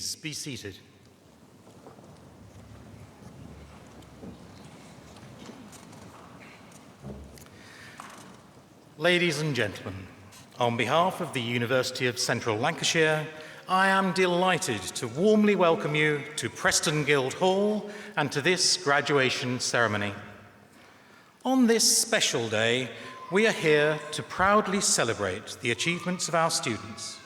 Please be seated. Ladies and gentlemen, on behalf of the University of Central Lancashire, I am delighted to warmly welcome you to Preston Guildhall and to this graduation ceremony. On this special day, we are here to proudly celebrate the achievements of our students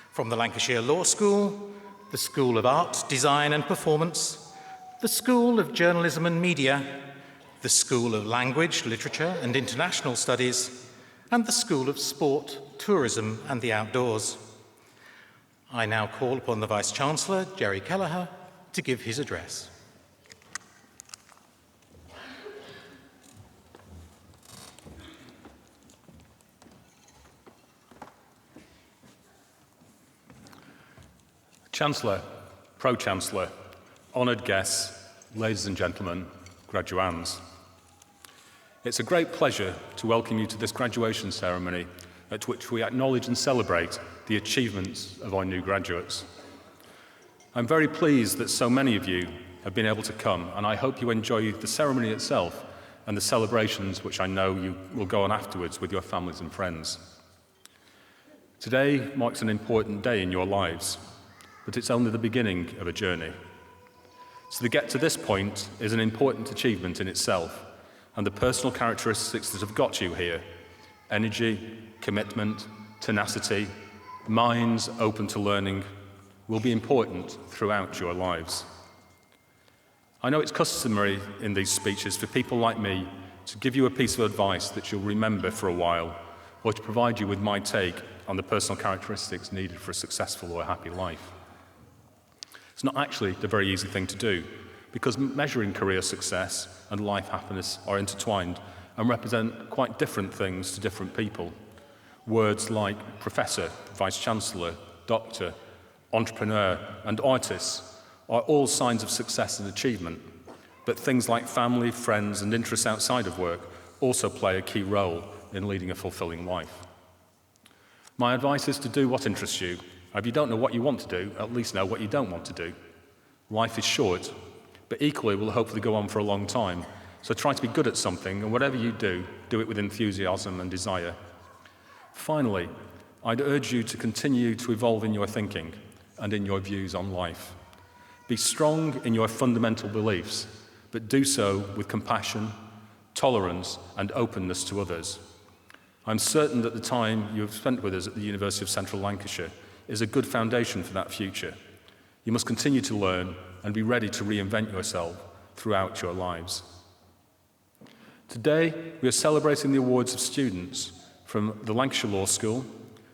from the Lancashire Law School, the School of Art, Design and Performance, the School of Journalism and Media, the School of Language, Literature and International Studies, and the School of Sport, Tourism and the Outdoors. I now call upon the Vice-Chancellor, Jerry Kelleher, to give his address. Chancellor, Pro-Chancellor, honoured guests, ladies and gentlemen, graduands. It's a great pleasure to welcome you to this graduation ceremony at which we acknowledge and celebrate the achievements of our new graduates. I'm very pleased that so many of you have been able to come, and I hope you enjoy the ceremony itself and the celebrations which I know you will go on afterwards with your families and friends. Today marks an important day in your lives, but it's only the beginning of a journey. So to get to this point is an important achievement in itself, and the personal characteristics that have got you here, energy, commitment, tenacity, minds open to learning, will be important throughout your lives. I know it's customary in these speeches for people like me to give you a piece of advice that you'll remember for a while, or to provide you with my take on the personal characteristics needed for a successful or a happy life. It's not actually a very easy thing to do, because measuring career success and life happiness are intertwined and represent quite different things to different people. Words like professor, vice-chancellor, doctor, entrepreneur and artist are all signs of success and achievement, but things like family, friends and interests outside of work also play a key role in leading a fulfilling life. My advice is to do what interests you. If you don't know what you want to do, at least know what you don't want to do. Life is short, but equally will hopefully go on for a long time. So try to be good at something, and whatever you do, do it with enthusiasm and desire. Finally, I'd urge you to continue to evolve in your thinking and in your views on life. Be strong in your fundamental beliefs, but do so with compassion, tolerance, and openness to others. I'm certain that the time you have spent with us at the University of Central Lancashire is a good foundation for that future. You must continue to learn and be ready to reinvent yourself throughout your lives. Today, we are celebrating the awards of students from the Lancashire Law School,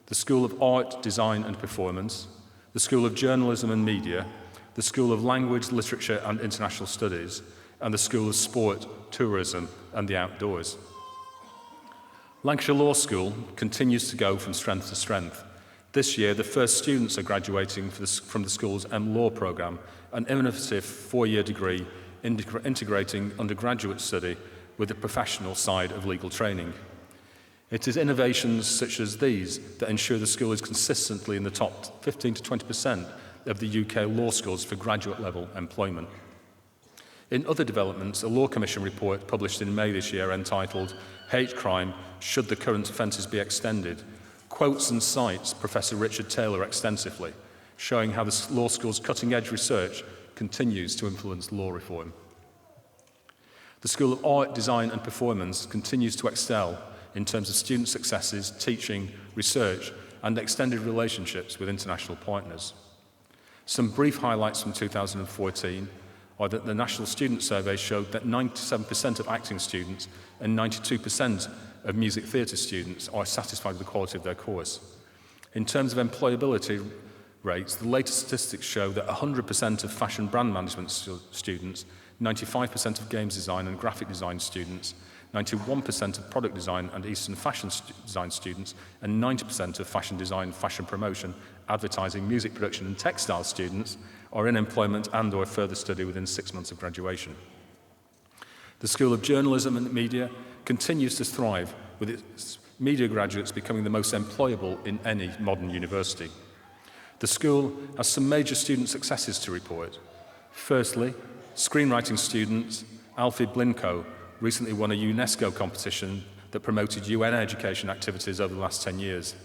the School of Art, Design and Performance, the School of Journalism and Media, the School of Language, Literature and International Studies, and the School of Sport, Tourism and the Outdoors. Lancashire Law School continues to go from strength to strength. This year, the first students are graduating from the school's M-Law programme, an innovative four-year degree integrating undergraduate study with the professional side of legal training. It is innovations such as these that ensure the school is consistently in the top 15 to 20% of the UK law schools for graduate-level employment. In other developments, a Law Commission report published in May this year entitled "Hate Crime, Should the Current Offences be Extended?" quotes and cites Professor Richard Taylor extensively, showing how the law school's cutting-edge research continues to influence law reform. The School of Art, Design and Performance continues to excel in terms of student successes, teaching, research and extended relationships with international partners. Some brief highlights from 2014 are that the National Student Survey showed that 97% of acting students and 92% of music theatre students are satisfied with the quality of their course. In terms of employability rates, the latest statistics show that 100% of fashion brand management students, 95% of games design and graphic design students, 91% of product design and Eastern fashion design students, and 90% of fashion design, fashion promotion, advertising, music production and textile students are in employment and or further study within 6 months of graduation. The School of Journalism and Media continues to thrive, with its media graduates becoming the most employable in any modern university. The school has some major student successes to report. Firstly, screenwriting student Alfie Blinko recently won a UNESCO competition that promoted UN education activities over the last 10 years.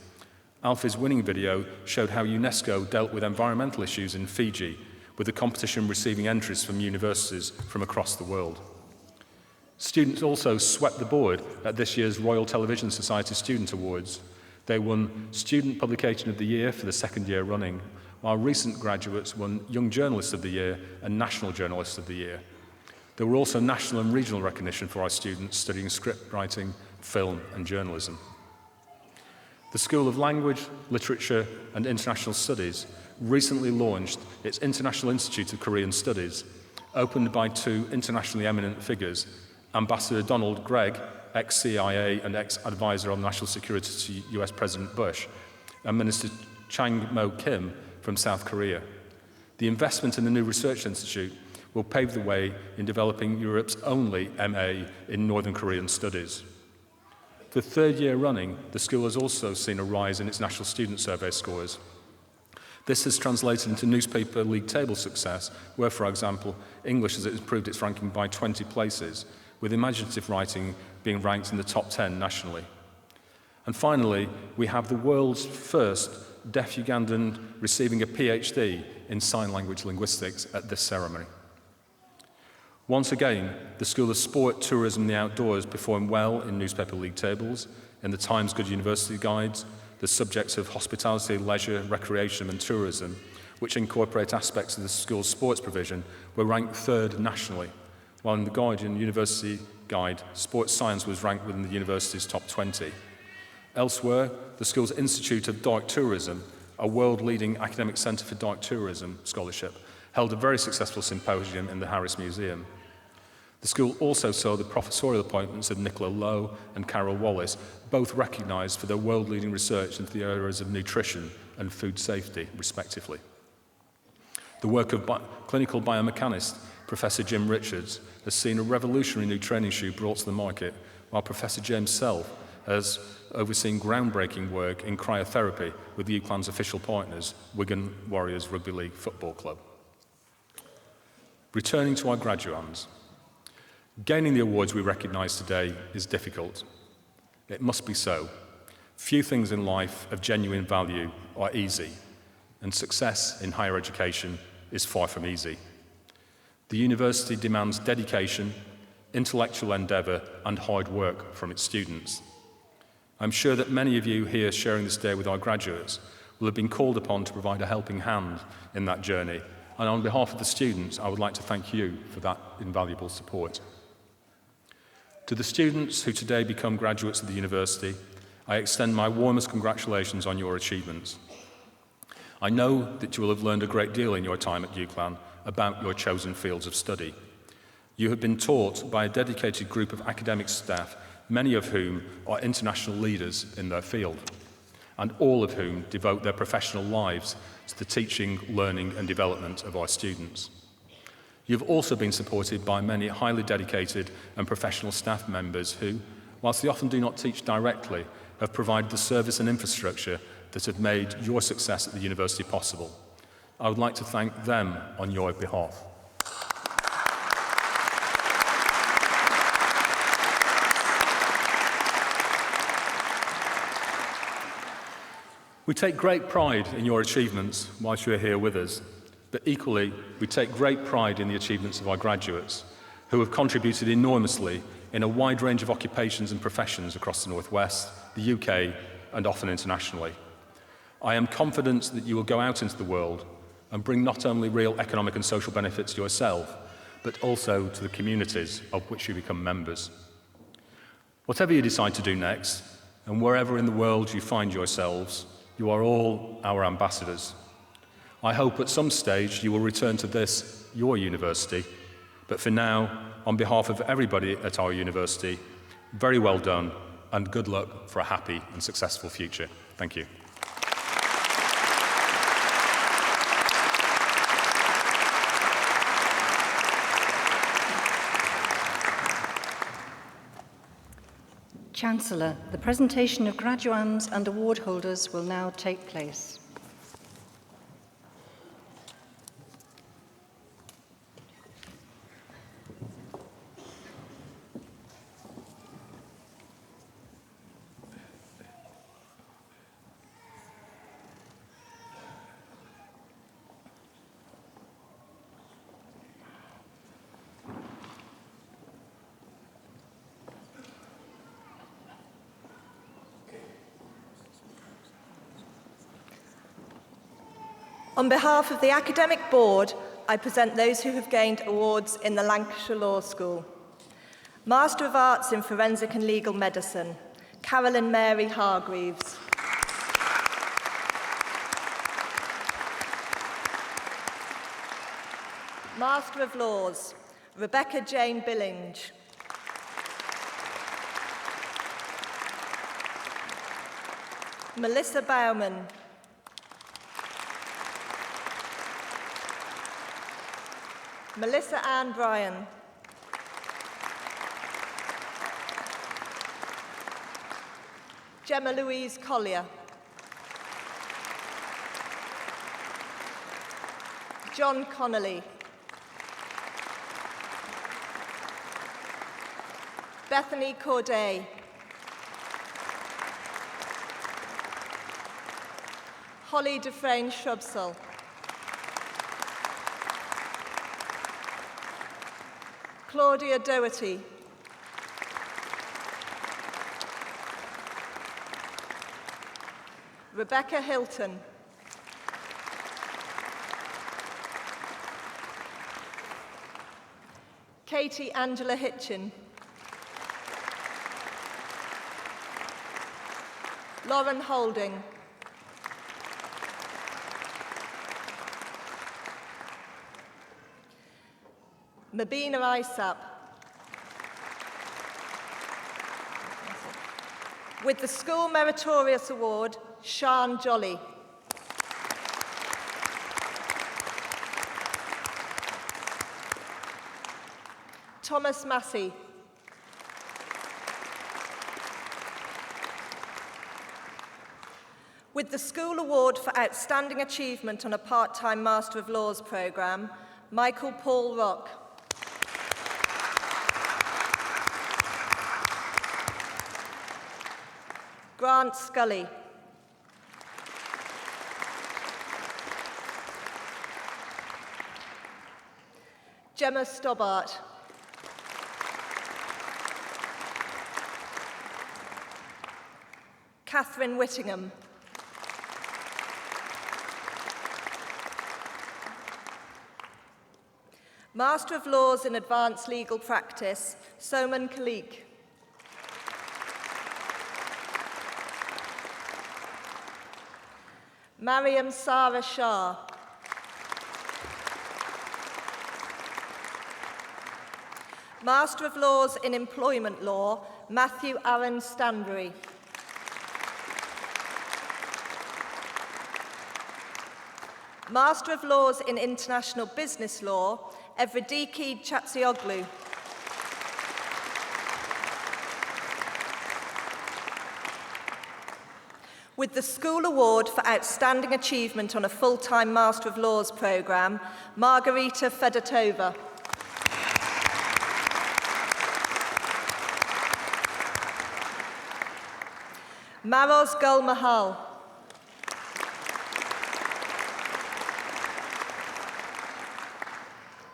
Alfie's winning video showed how UNESCO dealt with environmental issues in Fiji, with the competition receiving entries from universities from across the world. Students also swept the board at this year's Royal Television Society Student Awards. They won Student Publication of the Year for the second year running, while recent graduates won Young Journalist of the Year and National Journalist of the Year. There were also national and regional recognition for our students studying script writing, film and journalism. The School of Language, Literature and International Studies recently launched its International Institute of Korean Studies, opened by two internationally eminent figures, Ambassador Donald Gregg, ex-CIA and ex-advisor on national security to US President Bush, and Minister Chang Mo-kim from South Korea. The investment in the new research institute will pave the way in developing Europe's only MA in Northern Korean studies. For the third year running, the school has also seen a rise in its National Student Survey scores. This has translated into newspaper league table success, where, for example, English has improved its ranking by 20 places, with imaginative writing being ranked in the top 10 nationally. And finally, we have the world's first deaf Ugandan receiving a PhD in sign language linguistics at this ceremony. Once again, the School of Sport, Tourism and the Outdoors performed well in newspaper league tables, in the Times Good University Guides, the subjects of hospitality, leisure, recreation and tourism, which incorporate aspects of the school's sports provision, were ranked third nationally, while in the Guardian University Guide, sports science was ranked within the university's top 20. Elsewhere, the school's Institute of Dark Tourism, a world-leading academic centre for dark tourism scholarship, held a very successful symposium in the Harris Museum. The school also saw the professorial appointments of Nicola Lowe and Carol Wallace, both recognised for their world-leading research into the areas of nutrition and food safety, respectively. The work of clinical biomechanist Professor Jim Richards has seen a revolutionary new training shoe brought to the market, while Professor James Self has overseen groundbreaking work in cryotherapy with the UCLan's official partners, Wigan Warriors Rugby League Football Club. Returning to our graduands, gaining the awards we recognise today is difficult. It must be so. Few things in life of genuine value are easy, and success in higher education is far from easy. The university demands dedication, intellectual endeavour and hard work from its students. I'm sure that many of you here sharing this day with our graduates will have been called upon to provide a helping hand in that journey, and on behalf of the students, I would like to thank you for that invaluable support. To the students who today become graduates of the university, I extend my warmest congratulations on your achievements. I know that you will have learned a great deal in your time at UCLan about your chosen fields of study. You have been taught by a dedicated group of academic staff, many of whom are international leaders in their field, and all of whom devote their professional lives to the teaching, learning and development of our students. You've also been supported by many highly dedicated and professional staff members who, whilst they often do not teach directly, have provided the service and infrastructure that have made your success at the university possible. I would like to thank them on your behalf. We take great pride in your achievements whilst you're here with us, but equally, we take great pride in the achievements of our graduates, who have contributed enormously in a wide range of occupations and professions across the Northwest, the UK, and often internationally. I am confident that you will go out into the world and bring not only real economic and social benefits to yourself, but also to the communities of which you become members. Whatever you decide to do next, and wherever in the world you find yourselves, you are all our ambassadors. I hope at some stage you will return to this, your university, but for now, on behalf of everybody at our university, very well done and good luck for a happy and successful future. Thank you. Chancellor, the presentation of graduands and award holders will now take place. On behalf of the Academic Board, I present those who have gained awards in the Lancashire Law School. Master of Arts in Forensic and Legal Medicine, Carolyn Mary Hargreaves. Master of Laws, Rebecca Jane Billinge. Melissa Bauman. Melissa Ann Bryan. Gemma Louise Collier. John Connolly. Bethany Corday. Holly Dufresne Shrubsole. Claudia Doherty. Rebecca Hilton. Katie Angela Hitchin. Lauren Holding. Mabina Isap. With the School Meritorious Award, Sian Jolly. Thomas Massey. With the School Award for Outstanding Achievement on a Part-Time Master of Laws programme, Michael Paul Rock. Grant Scully. Gemma Stobbart. Catherine Whittingham. Master of Laws in Advanced Legal Practice, Soman Khalik. Mariam Sarah Shah. Master of Laws in Employment Law, Matthew Aaron Stanbury. Master of Laws in International Business Law, Evridiki Chatsioglu. With the School Award for Outstanding Achievement on a Full-Time Master of Laws programme, Margarita Fedotova. Maros Gul Mahal.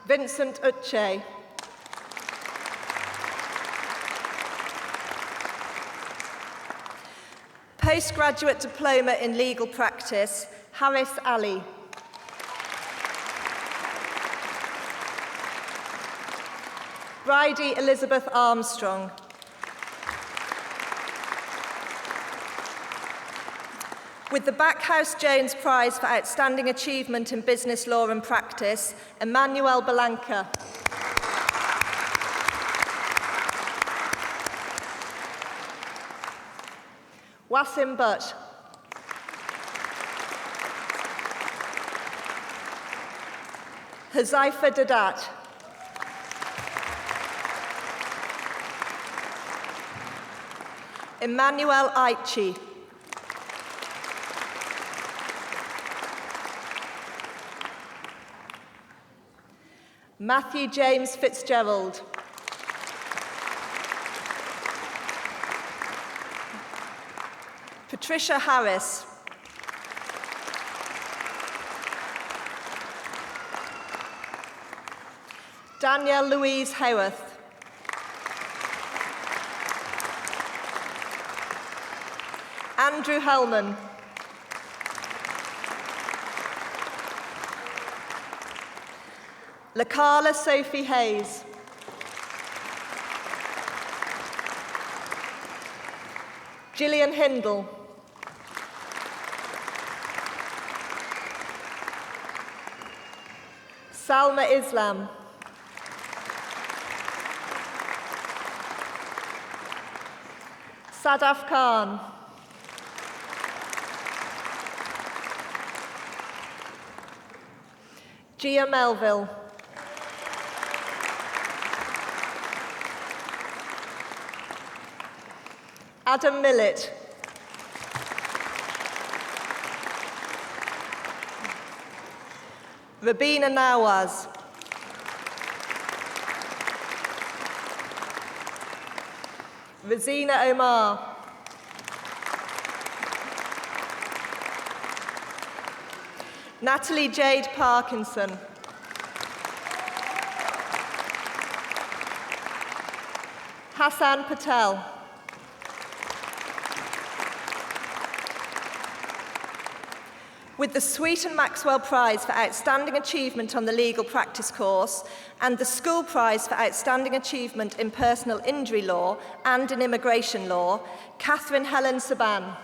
Vincent Uche. Postgraduate Diploma in Legal Practice, Harris Ali. Bridie Elizabeth Armstrong. With the Backhouse Jones Prize for Outstanding Achievement in Business Law and Practice, Emmanuel Belanca. Wasim Butt. Huzaifa Dadat. Emmanuel Aichi. Matthew James Fitzgerald. Patricia Harris. Danielle Louise Howarth. Andrew Hellman. Lakala Sophie Hayes. Gillian Hindle. Salma Islam. Sadaf Khan. Gia Melville. Adam Millett. Rabina Nawaz. Razina Omar. Natalie Jade Parkinson. Hassan Patel. With the Sweet and Maxwell Prize for Outstanding Achievement on the Legal Practice course and the School Prize for Outstanding Achievement in Personal Injury Law and in Immigration Law, Catherine Helen Saban.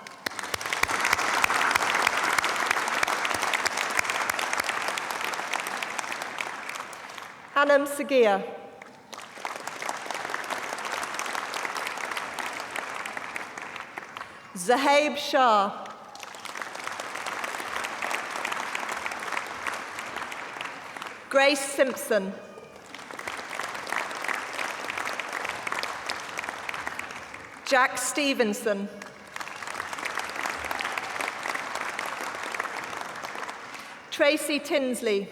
Anam Sagia. Zahaib Shah. Grace Simpson. Jack Stevenson. Tracy Tinsley.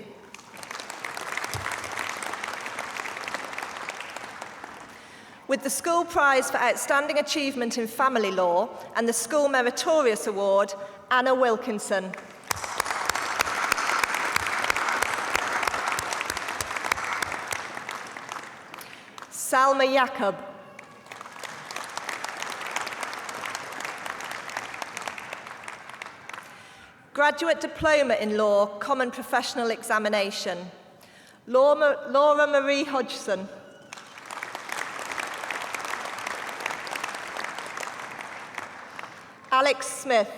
With the School Prize for Outstanding Achievement in Family Law and the School Meritorious Award, Anna Wilkinson. Salma Yaqub. Graduate Diploma in Law, Common Professional Examination, Laura Marie Hodgson. Alex Smith.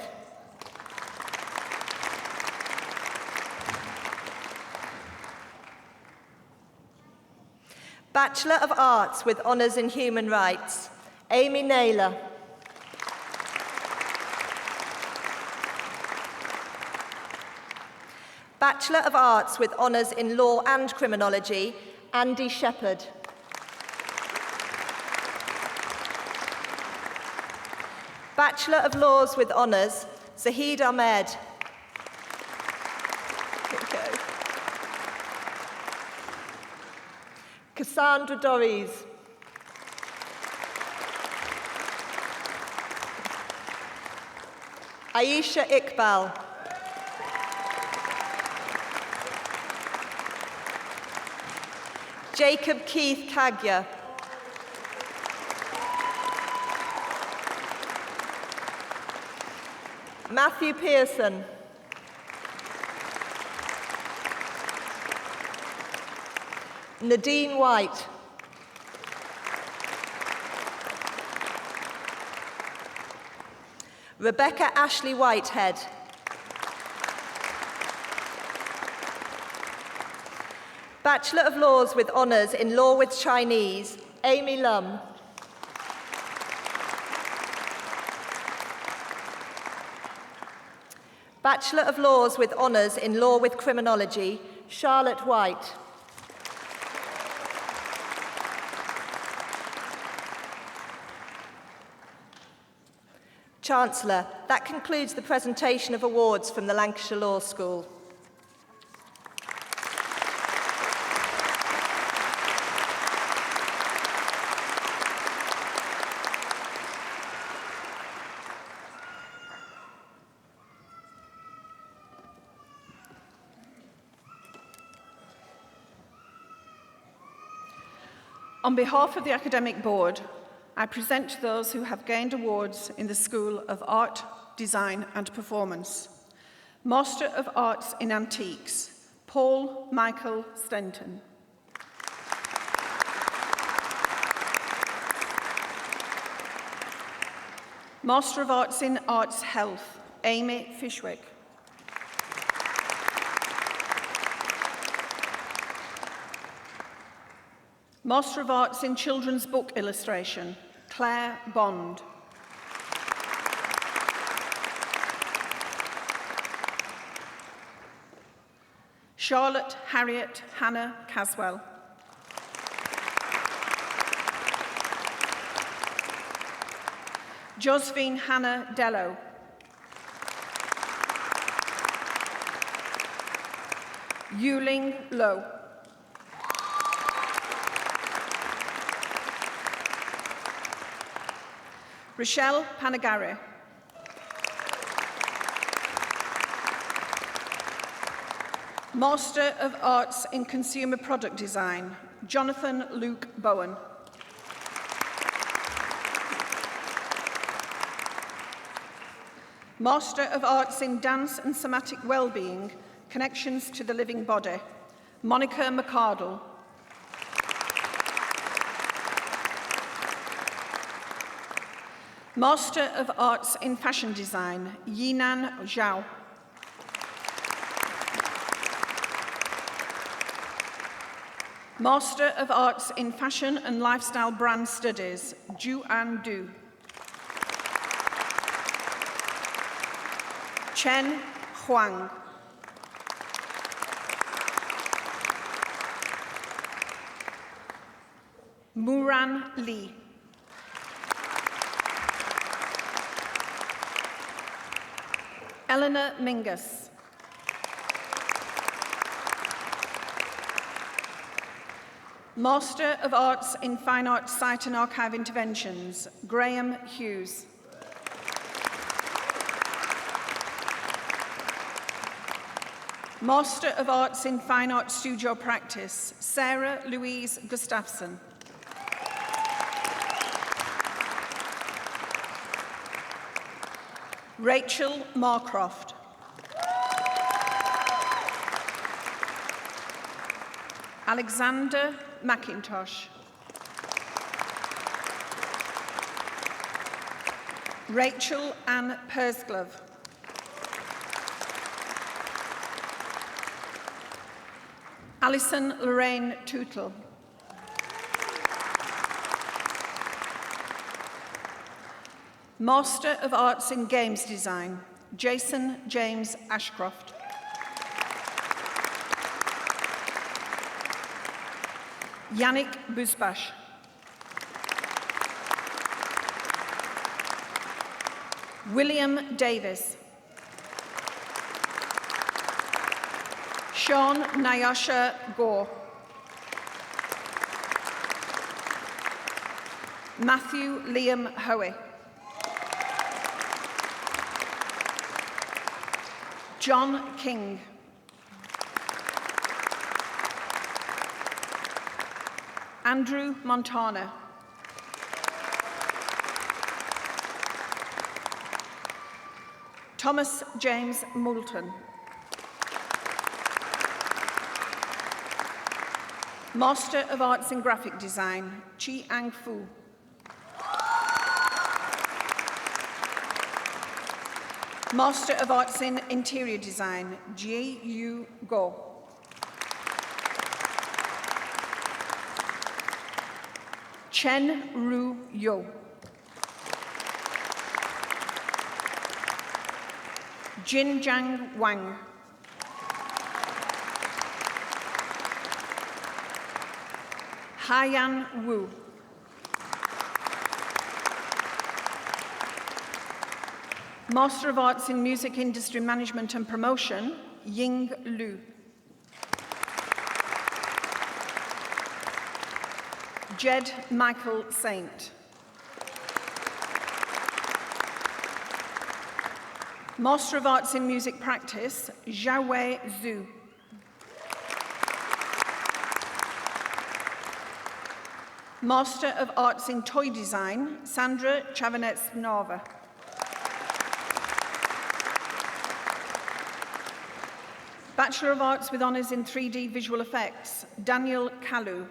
Bachelor of Arts with Honours in Human Rights, Amy Naylor. Bachelor of Arts with Honours in Law and Criminology, Andy Shepherd. Bachelor of Laws with Honours, Zahid Ahmed. Cassandra Dorries. Aisha Iqbal. Jacob Keith Kagya. Matthew Pearson. Nadine White. Rebecca Ashley Whitehead. Bachelor of Laws with Honours in Law with Chinese, Amy Lum. Bachelor of Laws with Honours in Law with Criminology, Charlotte White. Chancellor, that concludes the presentation of awards from the Lancashire Law School. On behalf of the Academic Board, I present to those who have gained awards in the School of Art, Design and Performance. Master of Arts in Antiques, Paul Michael Stenton. Master of Arts in Arts Health, Amy Fishwick. Master of Arts in Children's Book Illustration, Claire Bond. Charlotte Harriet Hannah Caswell. Josephine Hannah Dello. Yuling Low. Rochelle Panagari. Master of Arts in Consumer Product Design, Jonathan Luke Bowen. Master of Arts in Dance and Somatic Wellbeing, Connections to the Living Body, Monica McCardle. Master of Arts in Fashion Design, Yinan Zhao. Master of Arts in Fashion and Lifestyle Brand Studies, Ju-An Du. Chen Huang. Muran Li. Eleanor Mingus. Master of Arts in Fine Arts Site and Archive Interventions, Graham Hughes. Master of Arts in Fine Arts Studio Practice, Sarah Louise Gustafson. Rachel Marcroft. Alexander McIntosh. Rachel Ann Pursglove. Alison Lorraine Tootle. Master of Arts in Games Design, Jason James Ashcroft. Yannick Busbash. William Davis. Sean Nyasha Gore. Matthew Liam Hoey. John King. Andrew Montana. Thomas James Moulton. Master of Arts in Graphic Design, Chi Ang Fu. Master of Arts in Interior Design, Ji Yu Go. Chen Ru Yo. Jin Jiang Wang. Haiyan Wu. Master of Arts in Music Industry Management and Promotion, Ying Lu. Jed Michael Saint. Master of Arts in Music Practice, Xiaowei Zhu. Master of Arts in Toy Design, Sandra Chavanets-Nava. Bachelor of Arts with Honours in 3D Visual Effects, Daniel Kalu.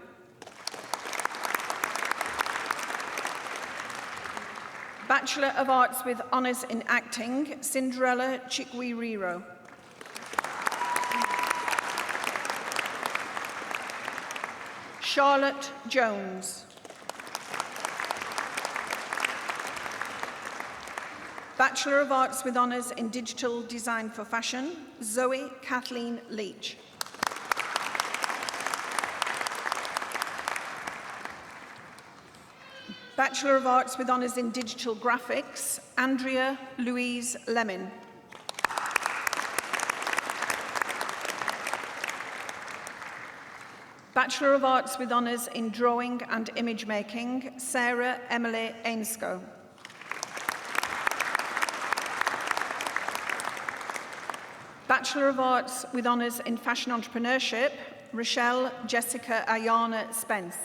Bachelor of Arts with Honours in Acting, Cinderella Chikwi-Riro. Charlotte Jones. Bachelor of Arts with Honours in Digital Design for Fashion, Zoe Kathleen Leach. Bachelor of Arts with Honours in Digital Graphics, Andrea Louise Lemon. Bachelor of Arts with Honours in Drawing and Image Making, Sarah Emily Ainscoe. Bachelor of Arts with Honours in Fashion Entrepreneurship, Rochelle Jessica Ayana Spence.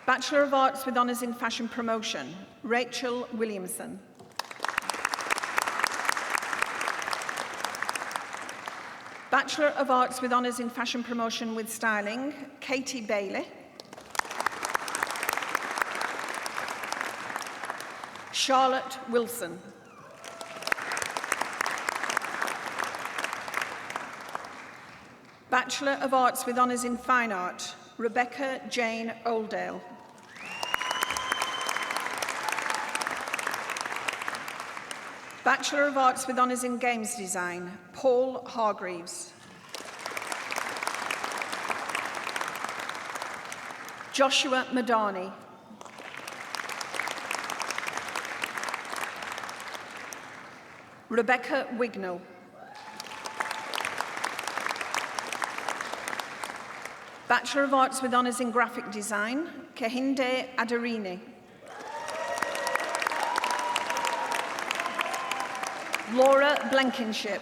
Bachelor of Arts with Honours in Fashion Promotion, Rachel Williamson. Bachelor of Arts with Honours in Fashion Promotion with Styling, Katie Bailey. Charlotte Wilson. Bachelor of Arts with Honours in Fine Art, Rebecca Jane Oldale. Bachelor of Arts with Honours in Games Design, Paul Hargreaves. Joshua Madani. Rebecca Wignall. Bachelor of Arts with Honours in Graphic Design, Kehinde Adarini. Laura Blankenship.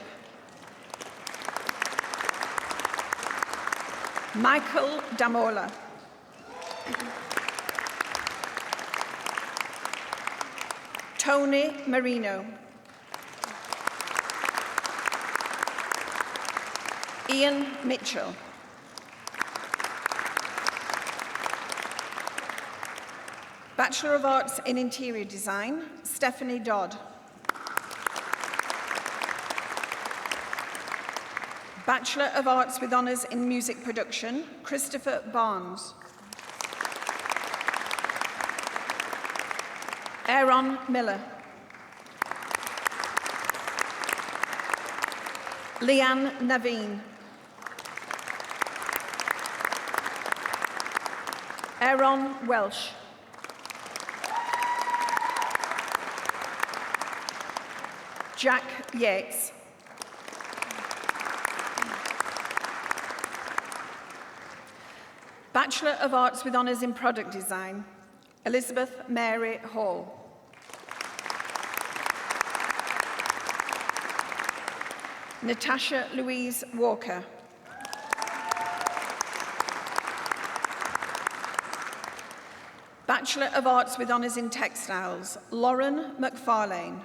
Michael Damola. Tony Marino. Ian Mitchell. Bachelor of Arts in Interior Design, Stephanie Dodd. Bachelor of Arts with Honours in Music Production, Christopher Barnes. Aaron Miller. Leanne Naveen. Aaron Welsh. Jack Yates. Bachelor of Arts with Honours in Product Design, Elizabeth Mary Hall. Natasha Louise Walker. Bachelor of Arts with Honours in Textiles, Lauren McFarlane.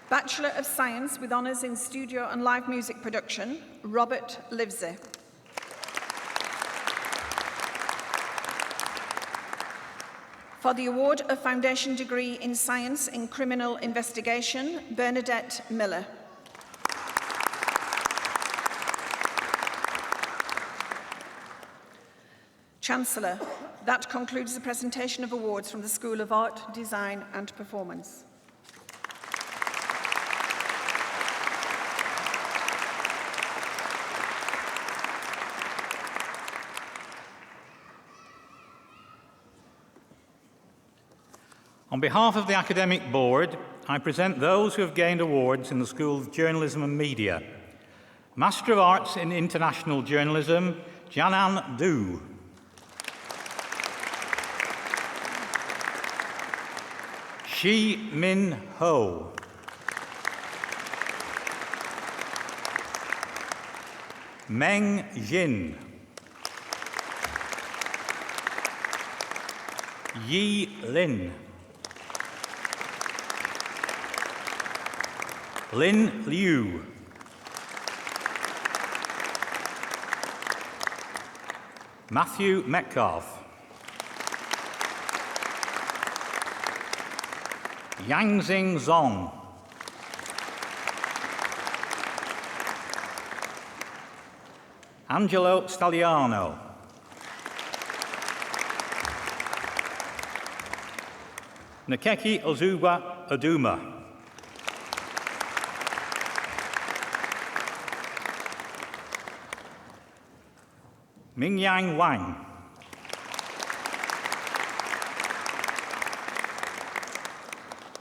Bachelor of Science with Honours in Studio and Live Music Production, Robert Livesey. For the award of Foundation Degree in Science in Criminal Investigation, Bernadette Miller. Chancellor, that concludes the presentation of awards from the School of Art, Design and Performance. On behalf of the Academic Board, I present those who have gained awards in the School of Journalism and Media. Master of Arts in International Journalism, Janan Du. Shi Min Ho. Meng Jin. Yi Lin. Lin Liu. Matthew Metcalf. Yangxing Zong. Angelo Stagliano. Nkeki Ozugwa Oduma. Mingyang Wang.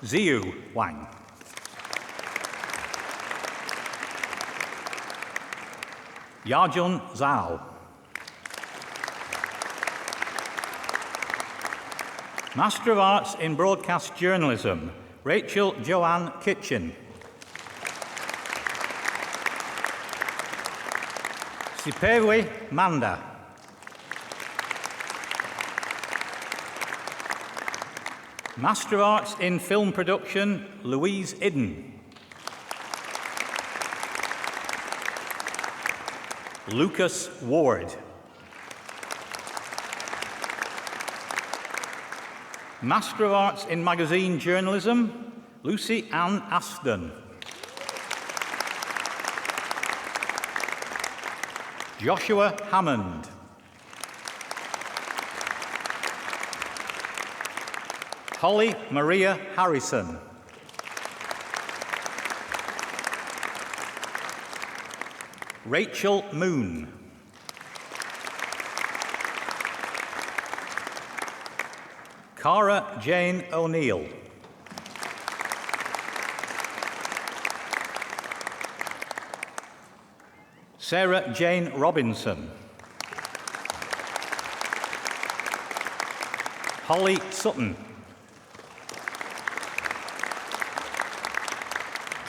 Ziyu Wang. Yajun Zhao. Master of Arts in Broadcast Journalism, Rachel Joanne Kitchen. Sipewe Manda. Master of Arts in Film Production, Louise Idden. Lucas Ward. Master of Arts in Magazine Journalism, Lucy Ann Aston. Joshua Hammond. Holly Maria Harrison. Rachel Moon. Cara Jane O'Neill. Sarah Jane Robinson. Holly Sutton.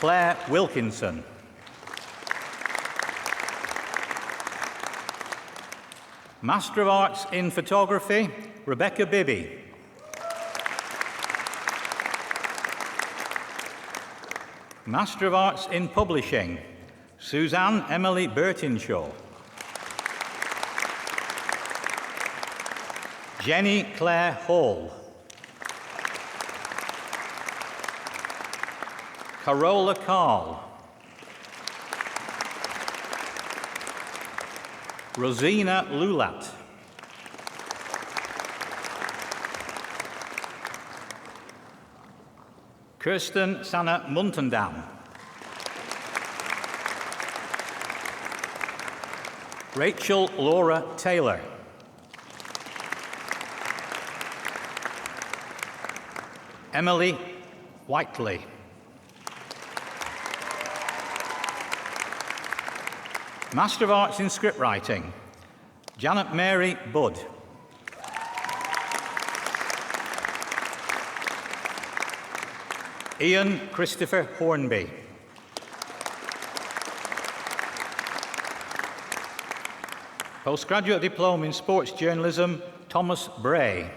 Claire Wilkinson. Master of Arts in Photography, Rebecca Bibby. Master of Arts in Publishing, Suzanne Emily Burtinshaw. Jenny Claire Hall. Carola Carl. Rosina Lulat. Kirsten Sanna Muntendam. Rachel Laura Taylor. Emily Whiteley. Master of Arts in Scriptwriting, Janet Mary Budd. Ian Christopher Hornby. Postgraduate Diploma in Sports Journalism, Thomas Bray.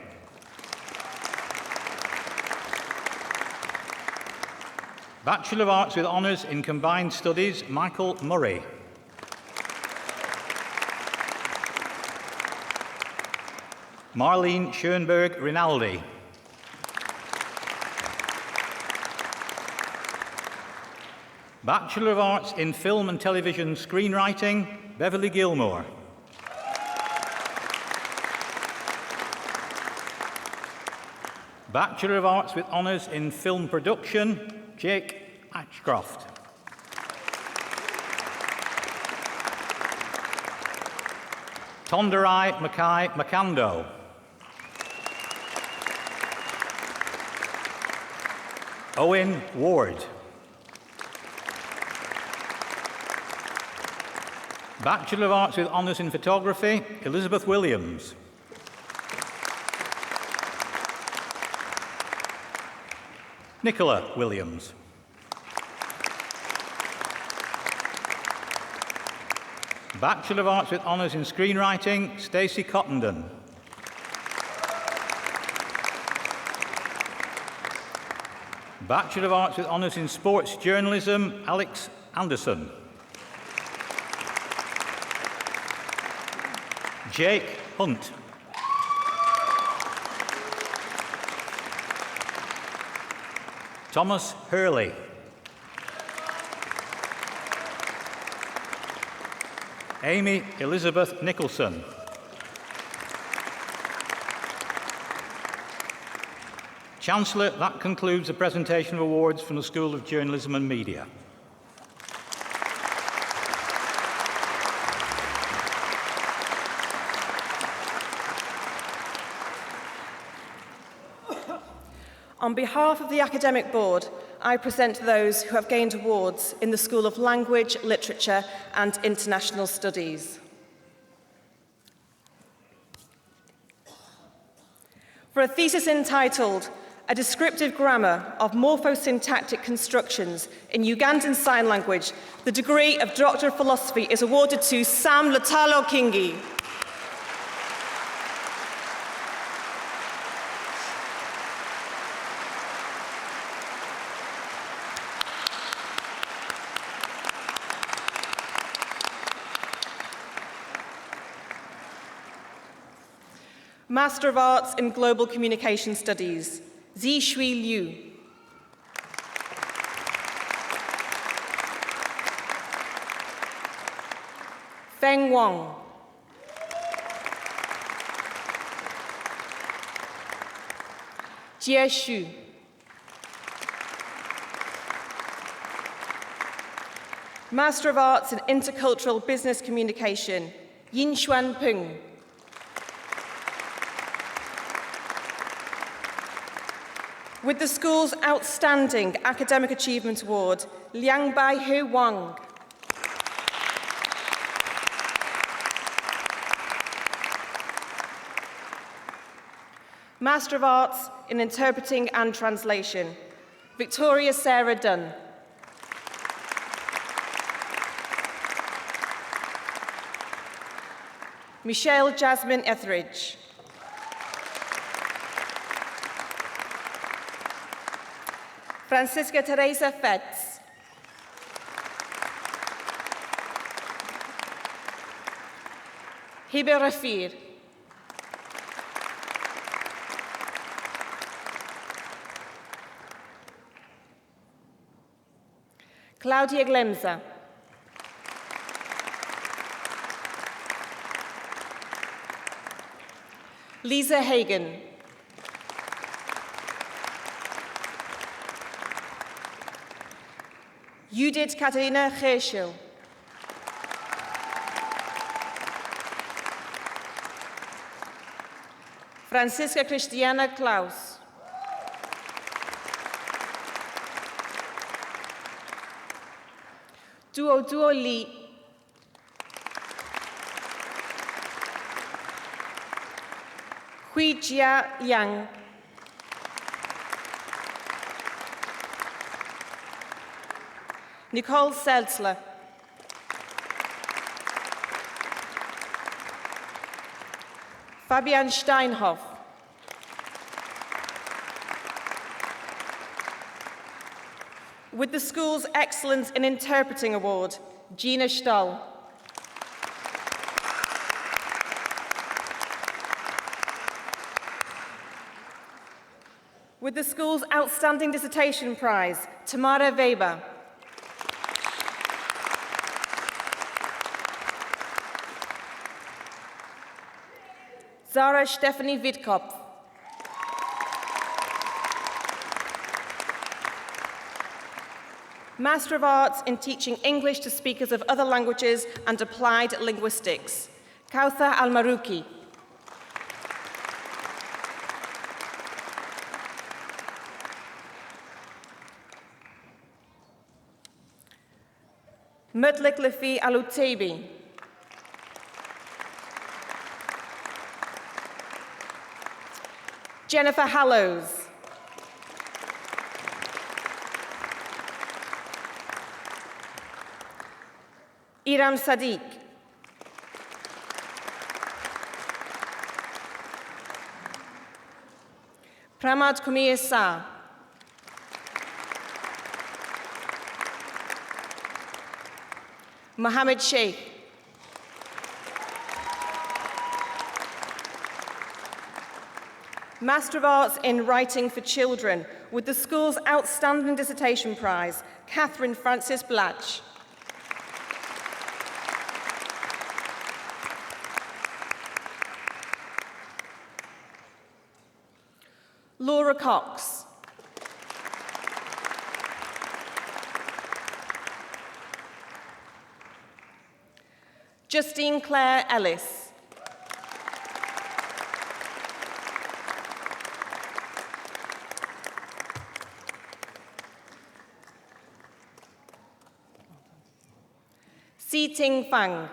Bachelor of Arts with Honours in Combined Studies, Michael Murray. Marlene Schoenberg Rinaldi. Bachelor of Arts in Film and Television Screenwriting, Beverly Gilmore. Bachelor of Arts with Honours in Film Production, Jake Ashcroft. Tonderai Mackay Makando. Owen Ward. Bachelor of Arts with Honours in Photography, Elizabeth Williams. Nicola Williams. Bachelor of Arts with Honours in Screenwriting, Stacey Cottenden. Bachelor of Arts with Honours in Sports Journalism, Alex Anderson. Jake Hunt. Thomas Hurley. Amy Elizabeth Nicholson. Chancellor, that concludes the presentation of awards from the School of Journalism and Media. On behalf of the Academic Board, I present those who have gained awards in the School of Language, Literature and International Studies. For a thesis entitled A Descriptive Grammar of Morphosyntactic Constructions in Ugandan Sign Language, the degree of Doctor of Philosophy is awarded to Sam Latalo Kingi. Master of Arts in Global Communication Studies, Zishui Liu. Feng Wang. Jie Xu. Master of Arts in Intercultural Business Communication, Yin Xuan Peng. With the school's Outstanding Academic Achievement Award, Liang Baihe Wang. Master of Arts in Interpreting and Translation, Victoria Sarah Dunn. Michelle Jasmine Etheridge. Francisca Teresa Fetz. Hibe Rafir. Claudia Glemza. Lisa Hagen. Judith Katarina Geeschel. Francisca Christiana Klaus. Duo Li. Hui Jia Yang. Nicole Seltzler. Fabian Steinhoff. With the school's Excellence in Interpreting Award, Gina Stahl. With the school's Outstanding Dissertation Prize, Tamara Weber. Zara Stephanie Witkopf. Master of Arts in Teaching English to Speakers of Other Languages and Applied Linguistics, Kauthar Al-Marouki. Mutlik Lafi Al-Utaibi. Jennifer Hallows. Iram Sadiq. Pramad Kumar Sa. Mohammed Sheikh. Master of Arts in Writing for Children, with the school's Outstanding Dissertation Prize, Catherine Francis Blatch. Laura Cox. Justine Claire Ellis. Si Ting Fang.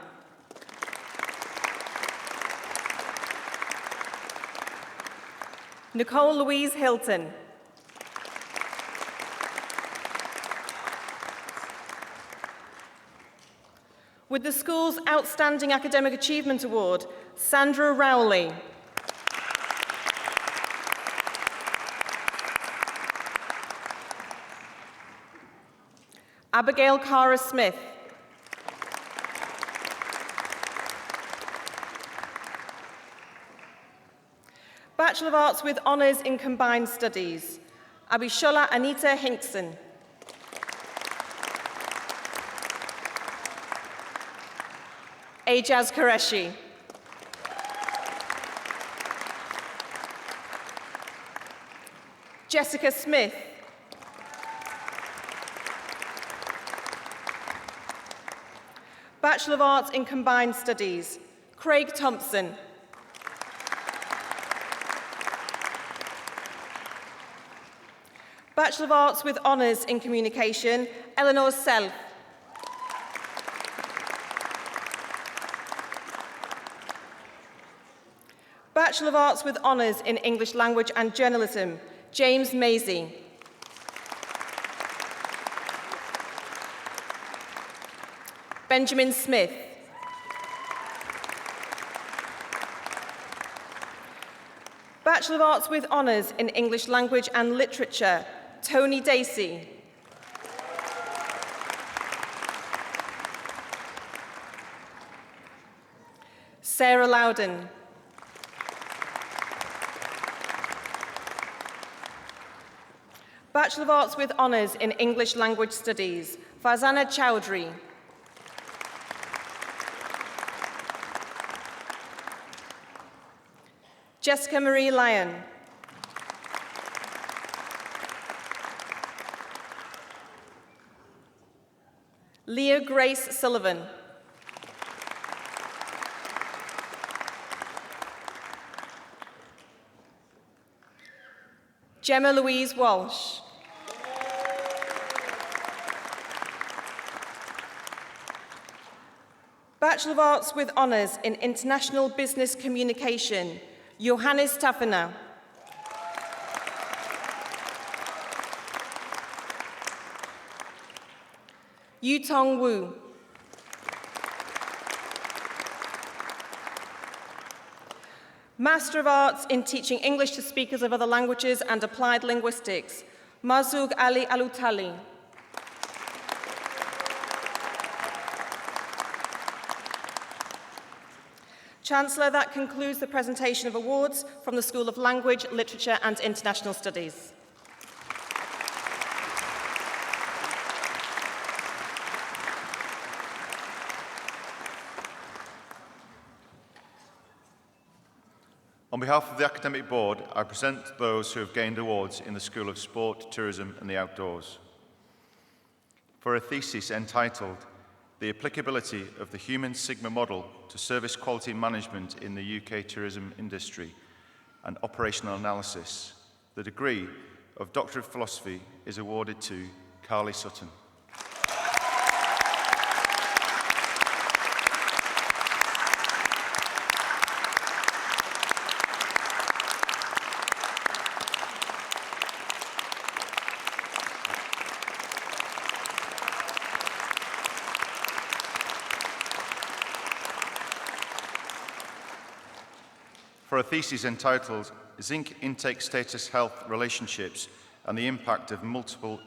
Nicole Louise Hilton. With the school's Outstanding Academic Achievement Award, Sandra Rowley. Abigail Cara Smith. Bachelor of Arts with Honours in Combined Studies, Abishola Anita Hinkson. Ajaz Qureshi. Jessica Smith. Bachelor of Arts in Combined Studies, Craig Thompson. Bachelor of Arts with Honours in Communication, Eleanor Self. Bachelor of Arts with Honours in English Language and Journalism, James Maisie. Benjamin Smith. Bachelor of Arts with Honours in English Language and Literature, Tony Dacey. Sarah Loudon. Bachelor of Arts with Honours in English Language Studies, Farzana Chowdhury. Jessica Marie Lyon. Leah Grace Sullivan. Gemma Louise Walsh. Bachelor of Arts with Honours in International Business Communication, Johannes Tafana. Yutong Wu. Master of Arts in Teaching English to Speakers of Other Languages and Applied Linguistics, Marzoug Ali Alutali. Chancellor, that concludes the presentation of awards from the School of Language, Literature and International Studies. On behalf of the Academic Board, I present those who have gained awards in the School of Sport, Tourism and the Outdoors. For a thesis entitled The Applicability of the Human Sigma Model to Service Quality Management in the UK Tourism Industry and Operational Analysis, the degree of Doctor of Philosophy is awarded to Carly Sutton. For a thesis entitled Zinc Intake Status Health Relationships and the Impact of Multiple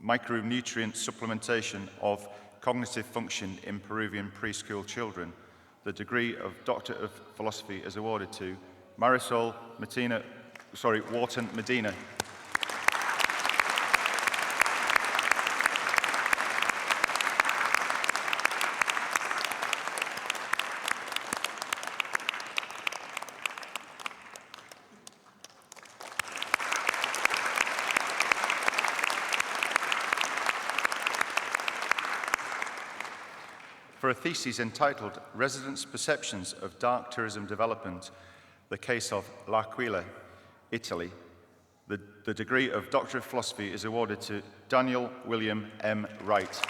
Micronutrient Supplementation of Cognitive Function in Peruvian Preschool Children, the degree of Doctor of Philosophy is awarded to Marisol Martina Wharton Medina. For a thesis entitled Residents' Perceptions of Dark Tourism Development, the Case of L'Aquila, Italy, the degree of Doctor of Philosophy is awarded to Daniel William M. Wright.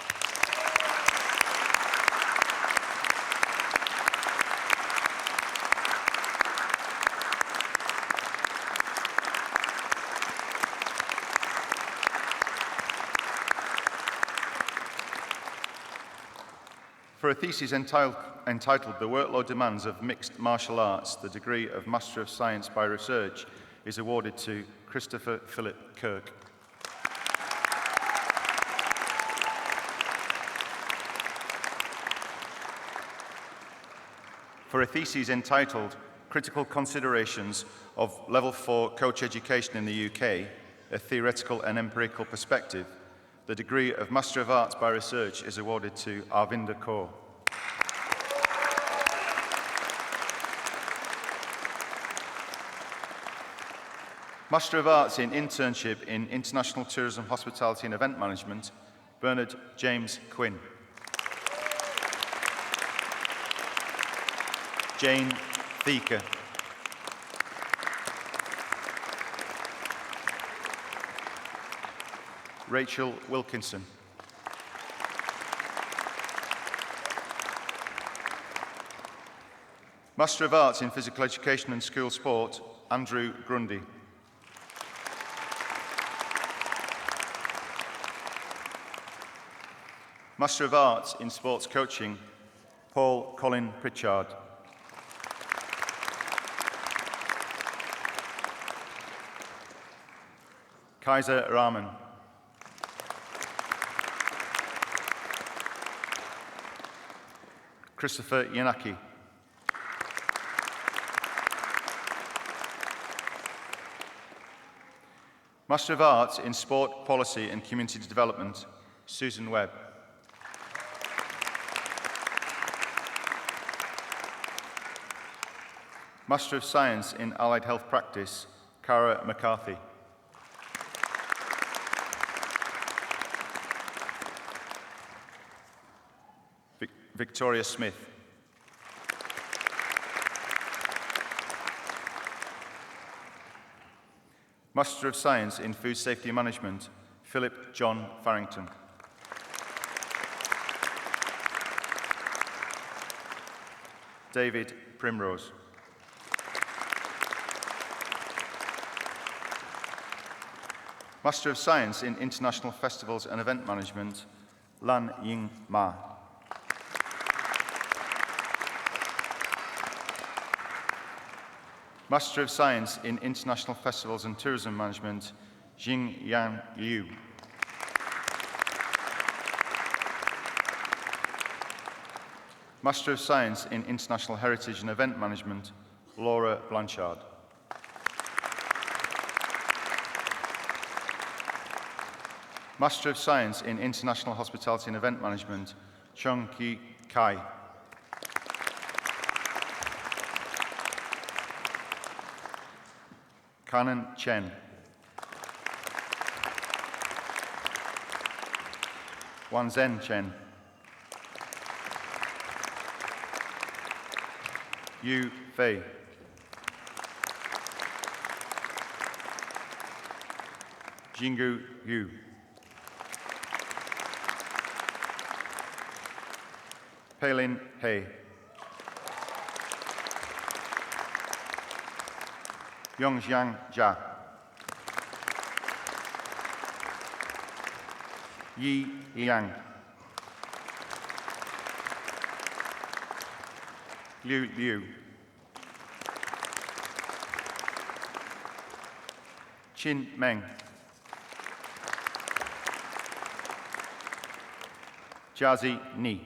For a thesis entitled The Workload Demands of Mixed Martial Arts, the degree of Master of Science by Research is awarded to Christopher Philip Kirk. For a thesis entitled Critical Considerations of Level 4 Coach Education in the UK, a Theoretical and Empirical Perspective, the degree of Master of Arts by Research is awarded to Arvinder Kaur. Master of Arts in Internship in International Tourism, Hospitality and Event Management, Bernard James Quinn. Jane Thieker. Rachel Wilkinson. Master of Arts in Physical Education and School Sport, Andrew Grundy. Master of Arts in Sports Coaching, Paul Colin Pritchard. Kaiser Rahman. Christopher Yanaki. Master of Arts in Sport Policy and Community Development, Susan Webb. Master of Science in Allied Health Practice, Cara McCarthy. Victoria Smith. Master of Science in Food Safety Management, Philip John Farrington. David Primrose. Master of Science in International Festivals and Event Management, Lan Ying Ma. Master of Science in International Festivals and Tourism Management, Jing Yang Liu. Master of Science in International Heritage and Event Management, Laura Blanchard. Master of Science in International Hospitality and Event Management, Chung Ki Kai. Kanan Chen. Wanzhen Chen. Yu Fei. Jingu Yu. Peilin He. Yongxiang Jia. Yi Liang. Liu Liu. Qin Meng. Jiazi Ni.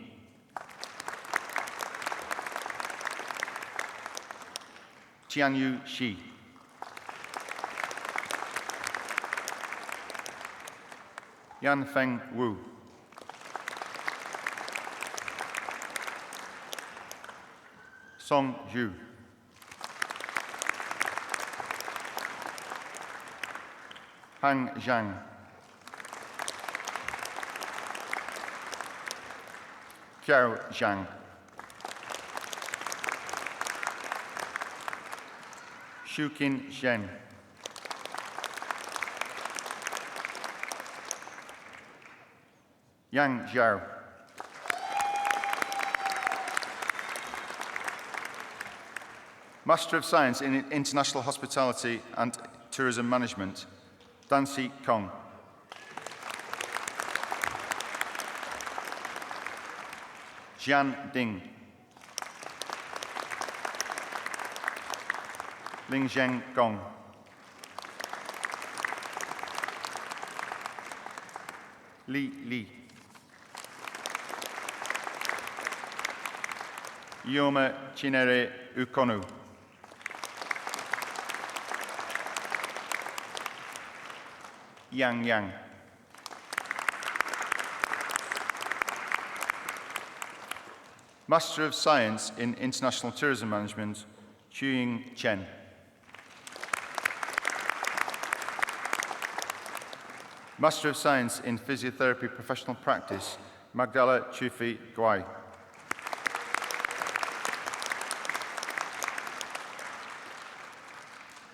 Tianyu Shi. Yan Feng Wu. Song Zhu. Hang Zhang. Qiao Zhang. Shuqin Shen. Yang Zhao. Master of Science in International Hospitality and Tourism Management, Dancy Kong. Jian Ding. Lingzheng Gong. Li Li. Yoma Chinere Ukonu. Yang Yang. Master of Science in International Tourism Management, Chuying Chen. Master of Science in Physiotherapy Professional Practice, Magdala Chufi Gwai.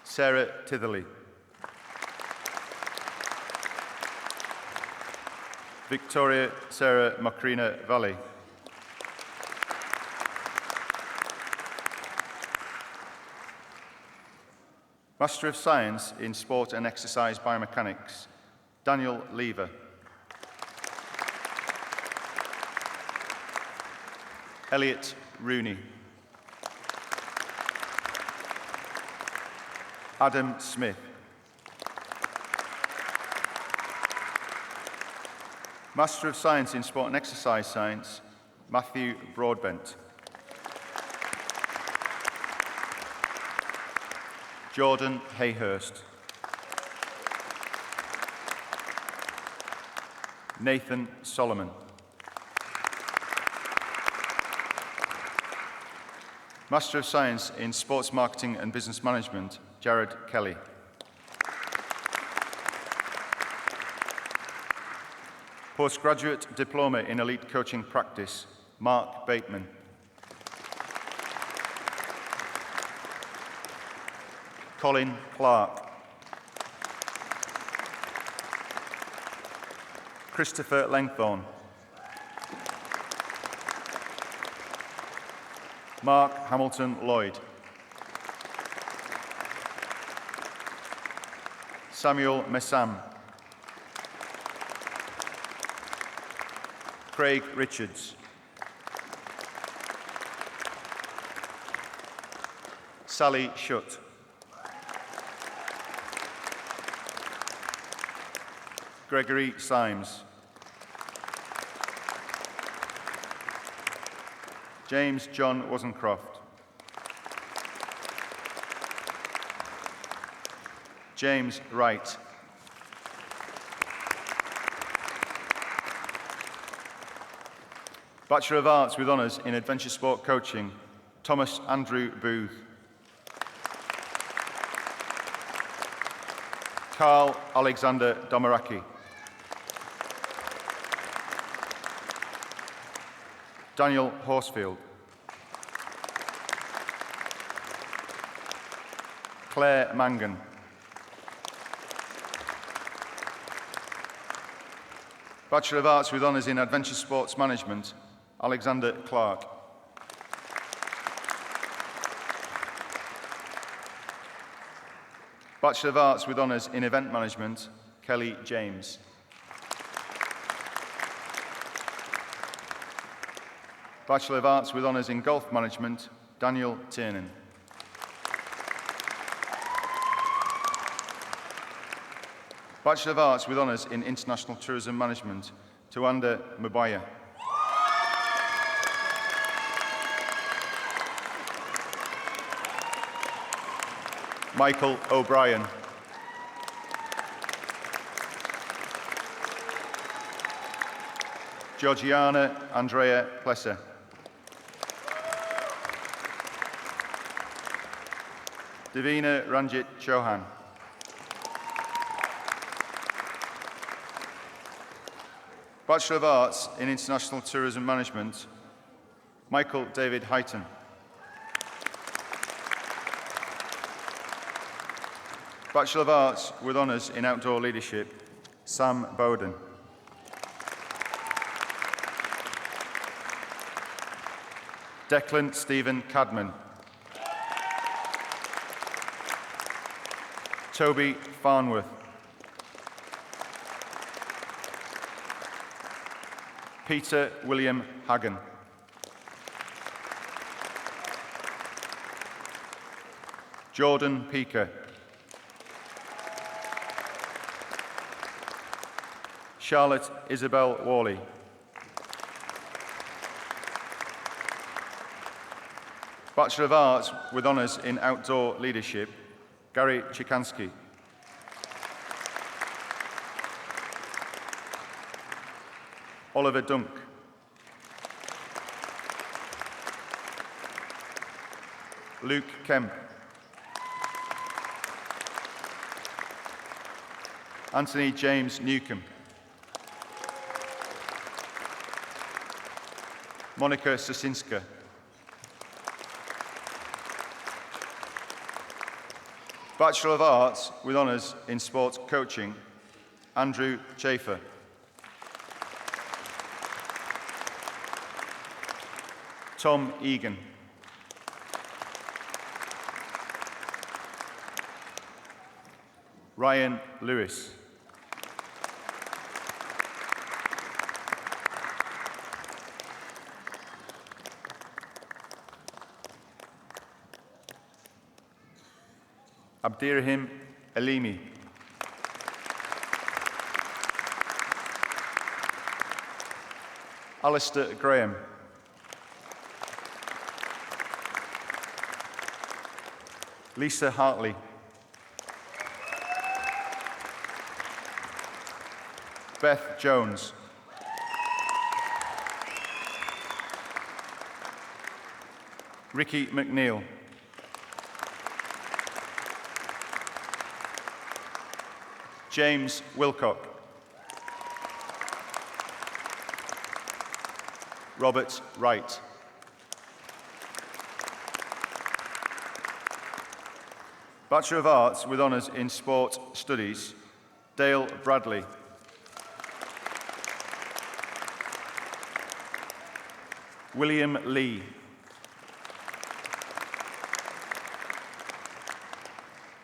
Sarah Titherley. Victoria Sarah Macrina Valley. Master of Science in Sport and Exercise Biomechanics, Daniel Lever. Elliot Rooney. Adam Smith. Master of Science in Sport and Exercise Science, Matthew Broadbent. Jordan Hayhurst. Nathan Solomon. Master of Science in Sports Marketing and Business Management, Jared Kelly. Postgraduate Diploma in Elite Coaching Practice, Mark Bateman. Colin Clark. Christopher Langthorne. Mark Hamilton Lloyd. Samuel Messam. Craig Richards. Sally Shutt. Gregory Symes. James John Wozencroft. James Wright. Bachelor of Arts with Honours in Adventure Sport Coaching, Thomas Andrew Booth. Carl Alexander Domaraki. Daniel Horsfield. Claire Mangan. Bachelor of Arts with Honours in Adventure Sports Management, Alexander Clark. Bachelor of Arts with Honours in Event Management, Kelly James. Bachelor of Arts with Honours in Golf Management, Daniel Tiernan. Bachelor of Arts with Honours in International Tourism Management, Tuanda Mubaya. Michael O'Brien. Georgiana Andrea Plesser. Davina Ranjit Chauhan. Bachelor of Arts in International Tourism Management, Michael David Heighton. Bachelor of Arts with Honours in Outdoor Leadership, Sam Bowden. Declan Stephen Cadman. Toby Farnworth. Peter William Hagan. Jordan Peaker. Charlotte Isabel Worley. Bachelor of Arts with Honours in Outdoor Leadership, Gary Chikansky. Oliver Dunk. Luke Kemp. Anthony James Newcomb. Monica Sasinska. Bachelor of Arts with Honours in Sports Coaching, Andrew Chafer. Tom Egan. Ryan Lewis. Abdirahim Elimi. Alistair Graham. Lisa Hartley. Beth Jones. Ricky McNeil. James Wilcock. Robert Wright. Bachelor of Arts with Honours in Sport Studies, Dale Bradley. William Lee.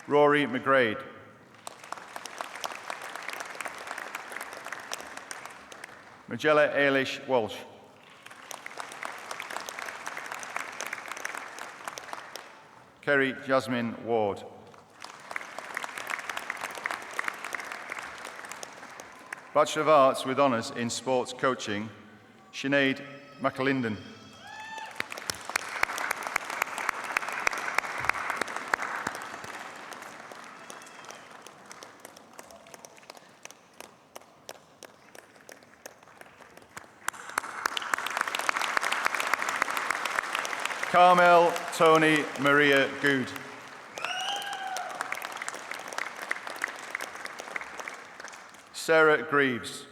Rory McGrade. Magella Ailish Walsh. Kerry Jasmine Ward. Bachelor of Arts with Honours in Sports Coaching, Sinead McAlinden. Carmel Tony Maria Good. Sarah Greaves.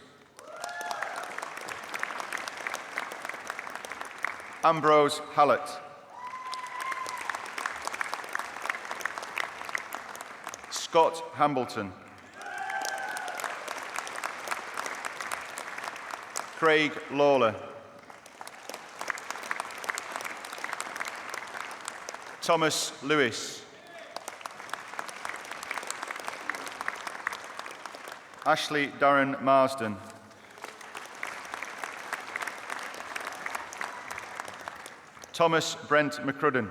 Ambrose Hallett. Scott Hambleton. Craig Lawler. Thomas Lewis. Ashley Darren Marsden. Thomas Brent McCrudden.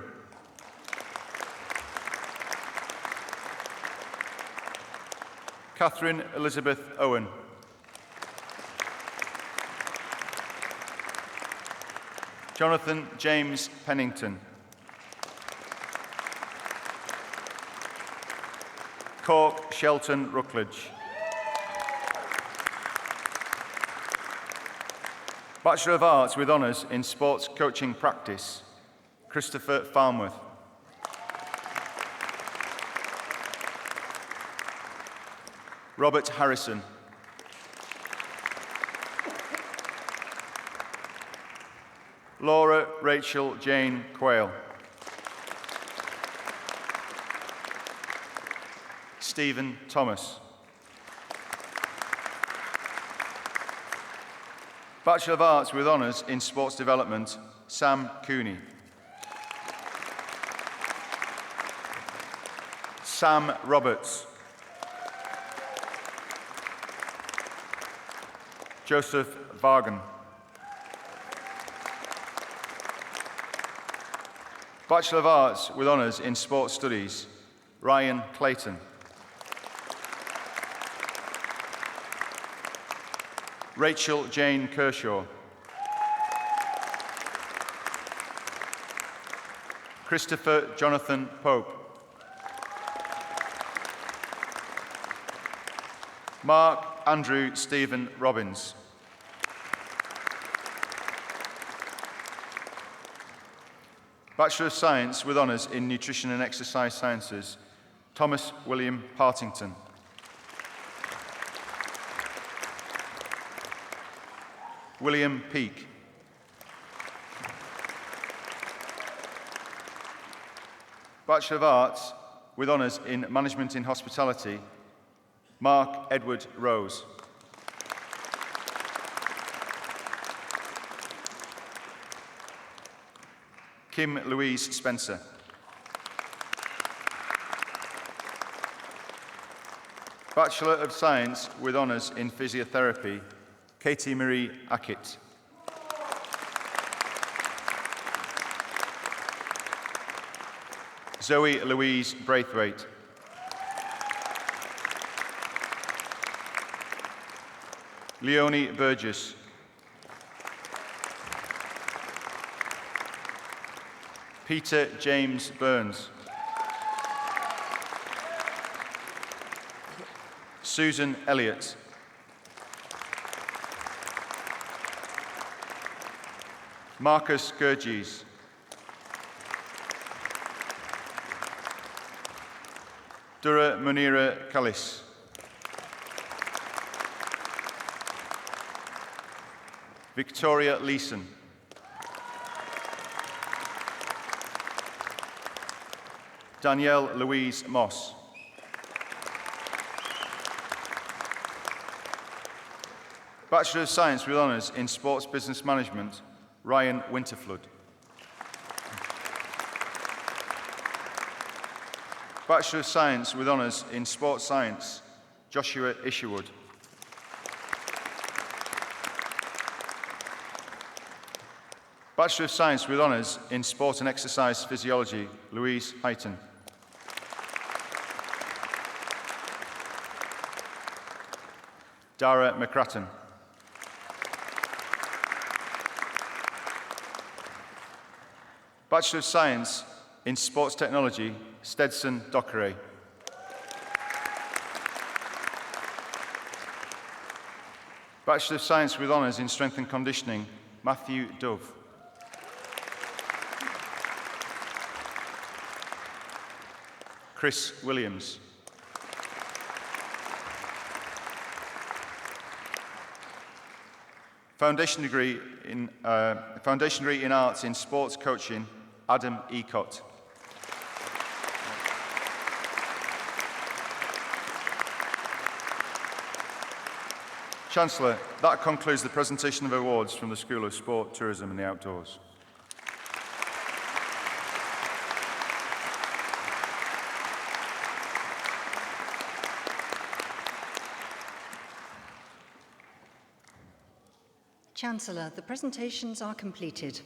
Catherine Elizabeth Owen. Jonathan James Pennington. Cork Shelton Rookledge. Bachelor of Arts with honours in Sports Coaching Practice, Christopher Farnworth. Robert Harrison. Laura Rachel Jane Quayle. Stephen Thomas. Bachelor of Arts with honours in Sports Development, Sam Cooney. Sam Roberts. Joseph Vargan. Bachelor of Arts with honours in Sports Studies, Ryan Clayton. Rachel Jane Kershaw. Christopher Jonathan Pope. Mark Andrew Stephen Robbins. Bachelor of Science with honours in Nutrition and Exercise Sciences, Thomas William Partington. William Peake. Bachelor of Arts with honours in Management in Hospitality, Mark Edward Rose. Kim Louise Spencer. Bachelor of Science with honours in Physiotherapy, Katie Marie Ackett. Zoe Louise Braithwaite. Leonie Burgess. Peter James Burns. Susan Elliott. Marcus Gurgis. Dura Munira Kallis. Victoria Leeson. Danielle Louise Moss. Bachelor of Science with honours in Sports Business Management, Ryan Winterflood. Bachelor of Science with honours in Sports Science, Joshua Isherwood. Bachelor of Science with honours in Sport and Exercise Physiology, Louise Heighton. Dara McCratton. Bachelor of Science in Sports Technology, Stetson Dockeray. Bachelor of Science with honours in Strength and Conditioning, Matthew Dove. Chris Williams. Foundation degree in Arts in Sports Coaching, Adam Ecott. Chancellor, that concludes the presentation of awards from the School of Sport, Tourism and the Outdoors. Chancellor, the presentations are completed.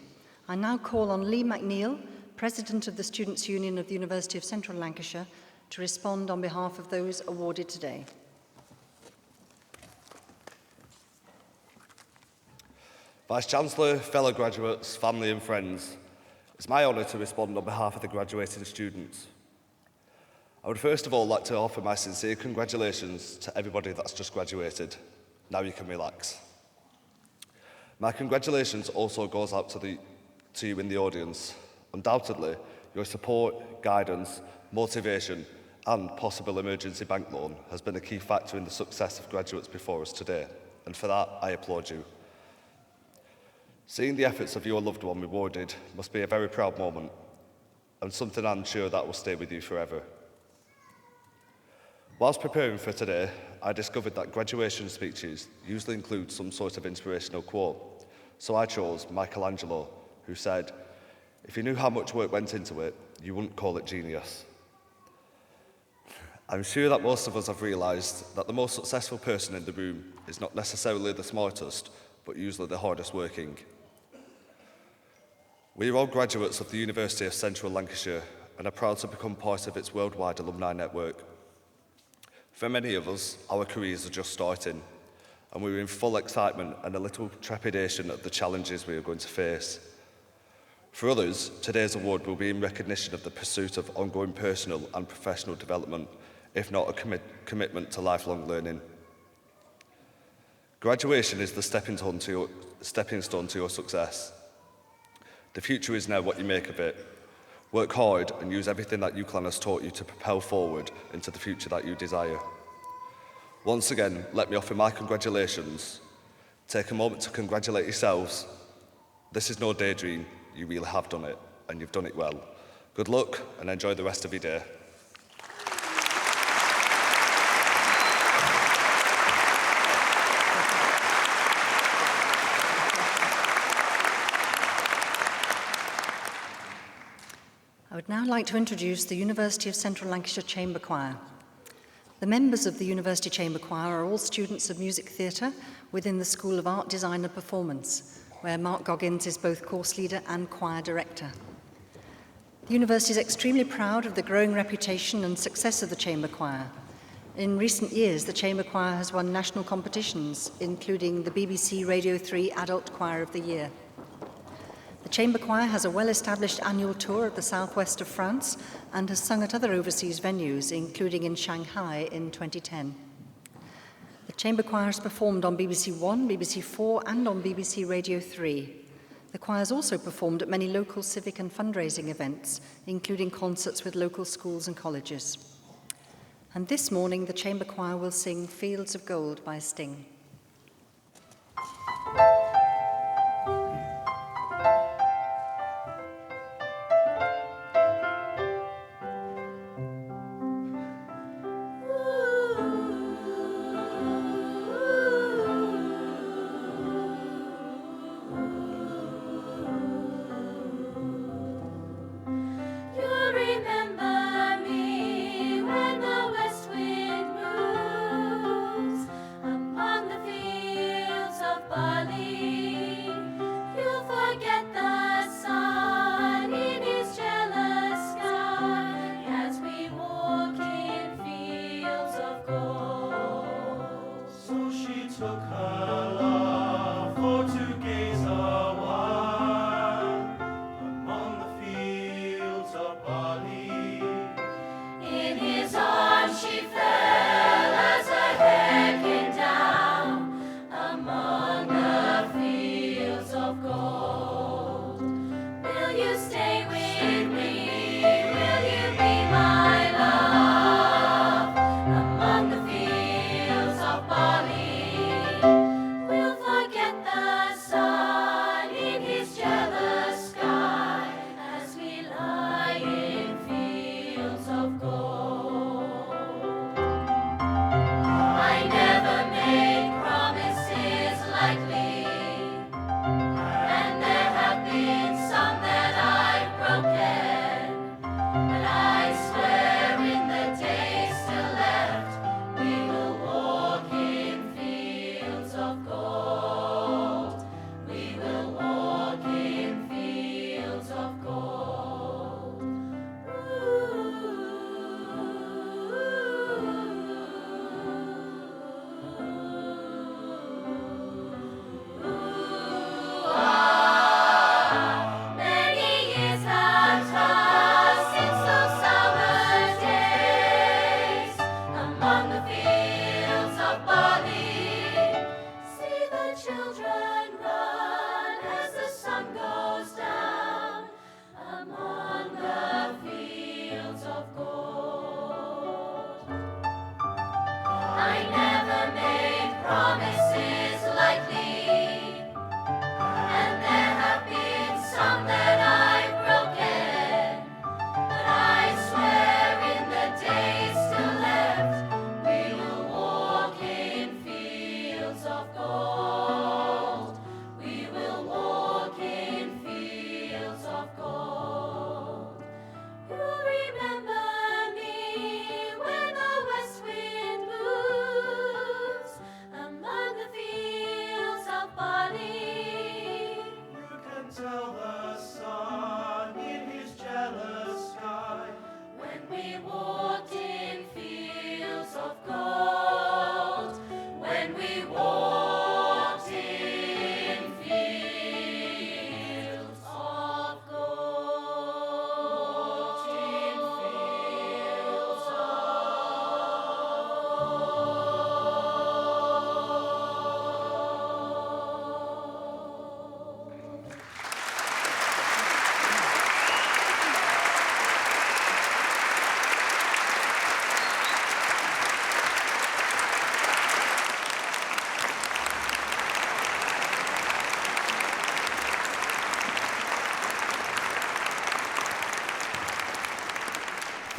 I now call on Lee McNeill, President of the Students' Union of the University of Central Lancashire, to respond on behalf of those awarded today. Vice-Chancellor, fellow graduates, family and friends, it's my honour to respond on behalf of the graduating students. I would first of all like to offer my sincere congratulations to everybody that's just graduated. Now you can relax. My congratulations also goes out to you in the audience. Undoubtedly, your support, guidance, motivation and possible emergency bank loan has been a key factor in the success of graduates before us today, and for that I applaud you. Seeing the efforts of your loved one rewarded must be a very proud moment, and something I'm sure that will stay with you forever. Whilst preparing for today, I discovered that graduation speeches usually include some sort of inspirational quote, so I chose Michelangelo, who said, "If you knew how much work went into it, you wouldn't call it genius." I'm sure that most of us have realised that the most successful person in the room is not necessarily the smartest, but usually the hardest working. We are all graduates of the University of Central Lancashire and are proud to become part of its worldwide alumni network. For many of us, our careers are just starting, and we're in full excitement and a little trepidation at the challenges we are going to face. For others, today's award will be in recognition of the pursuit of ongoing personal and professional development, if not a commitment to lifelong learning. Graduation is the stepping stone to your success. The future is now what you make of it. Work hard and use everything that UCLan has taught you to propel forward into the future that you desire. Once again, let me offer my congratulations. Take a moment to congratulate yourselves. This is no daydream, you really have done it, and you've done it well. Good luck and enjoy the rest of your day. I would now like to introduce the University of Central Lancashire Chamber Choir. The members of the University Chamber Choir are all students of music theatre within the School of Art, Design and Performance, where Mark Goggins is both course leader and choir director. The university is extremely proud of the growing reputation and success of the Chamber Choir. In recent years, the Chamber Choir has won national competitions, including the BBC Radio 3 Adult Choir of the Year. The Chamber Choir has a well-established annual tour of the southwest of France and has sung at other overseas venues, including in Shanghai in 2010. The Chamber Choir has performed on BBC One, BBC 4 and on BBC Radio 3. The choir has also performed at many local civic and fundraising events, including concerts with local schools and colleges. And this morning, the Chamber Choir will sing Fields of Gold by Sting. Barley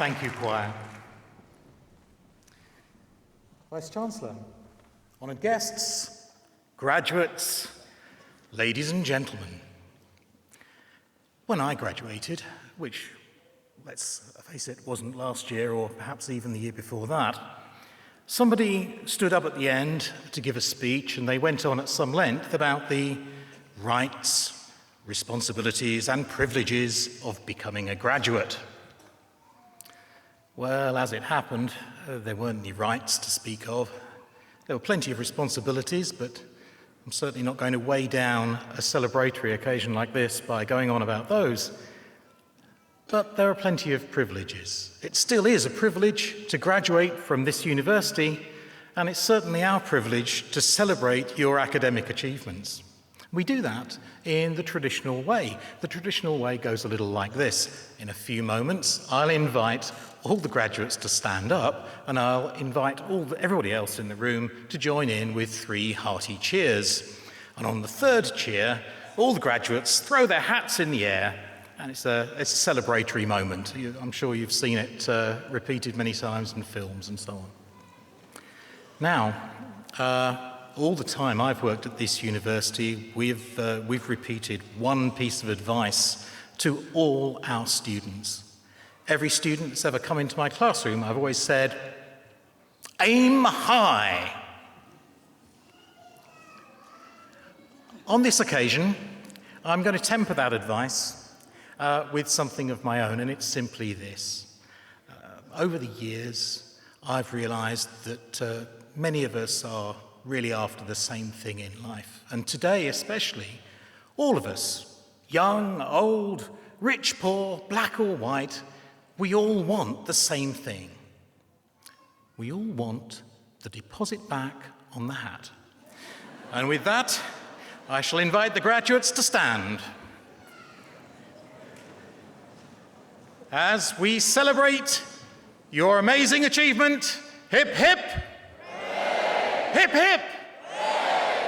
Thank you, choir. Vice-Chancellor, honoured guests, graduates, ladies and gentlemen. When I graduated, which, let's face it, wasn't last year or perhaps even the year before that, somebody stood up at the end to give a speech and they went on at some length about the rights, responsibilities and privileges of becoming a graduate. Well, as it happened, there weren't any rights to speak of. There were plenty of responsibilities, but I'm certainly not going to weigh down a celebratory occasion like this by going on about those. But there are plenty of privileges. It still is a privilege to graduate from this university, and it's certainly our privilege to celebrate your academic achievements. We do that in the traditional way. The traditional way goes a little like this. In a few moments, I'll invite all the graduates to stand up, and I'll invite everybody else in the room to join in with 3 hearty cheers. And on the 3rd cheer, all the graduates throw their hats in the air, and it's a celebratory moment. I'm sure you've seen it repeated many times in films and so on. Now, all the time I've worked at this university, we've repeated one piece of advice to all our students. Every student that's ever come into my classroom, I've always said, aim high. On this occasion, I'm going to temper that advice with something of my own, and it's simply this. Over the years, I've realised that many of us are really after the same thing in life. And today especially, all of us, young, old, rich, poor, black or white, we all want the same thing. We all want the deposit back on the hat. And with that, I shall invite the graduates to stand as we celebrate your amazing achievement. Hip, hip! Hip, hip!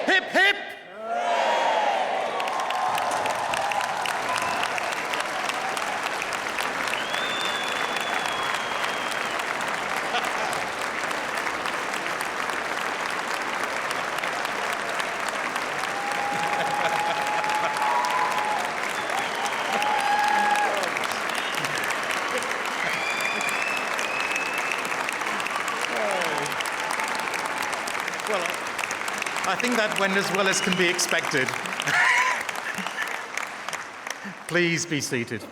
Hip, hip! I think that went as well as can be expected. Please be seated.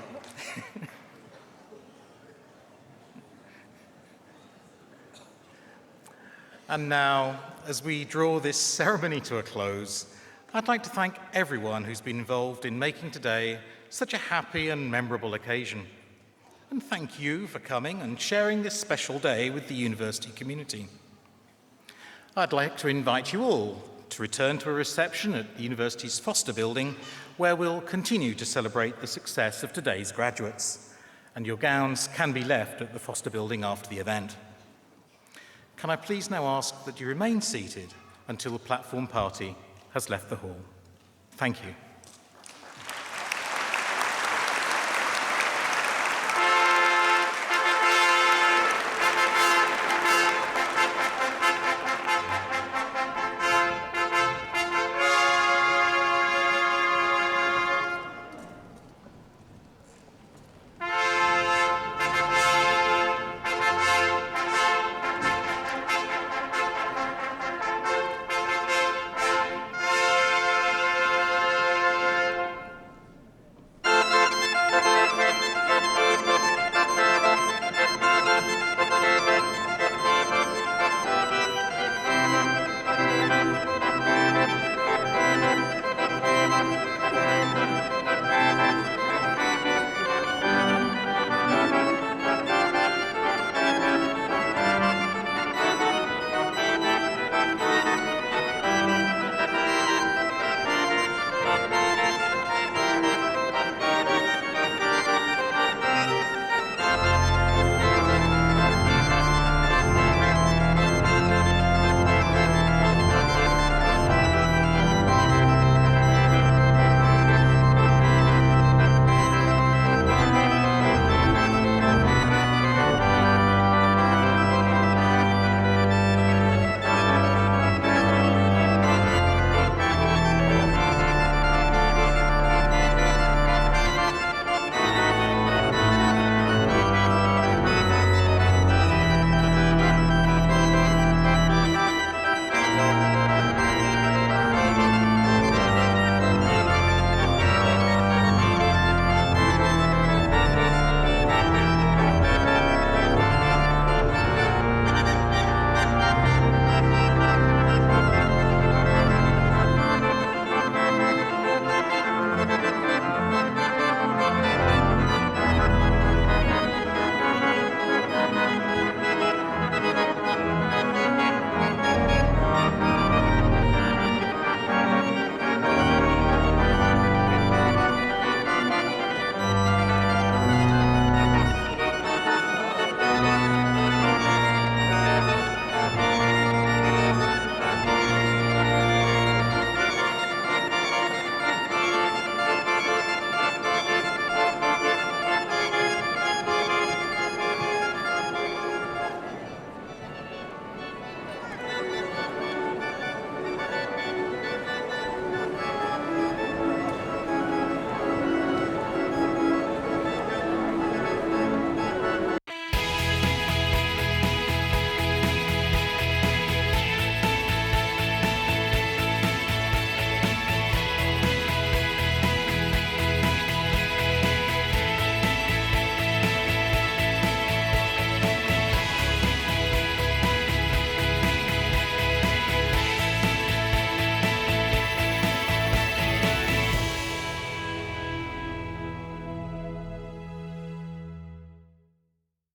And now, as we draw this ceremony to a close, I'd like to thank everyone who's been involved in making today such a happy and memorable occasion. And thank you for coming and sharing this special day with the university community. I'd like to invite you all to return to a reception at the university's Foster building, where we'll continue to celebrate the success of today's graduates, and your gowns can be left at the Foster building after the event. Can I please now ask that you remain seated until the platform party has left the hall? Thank you.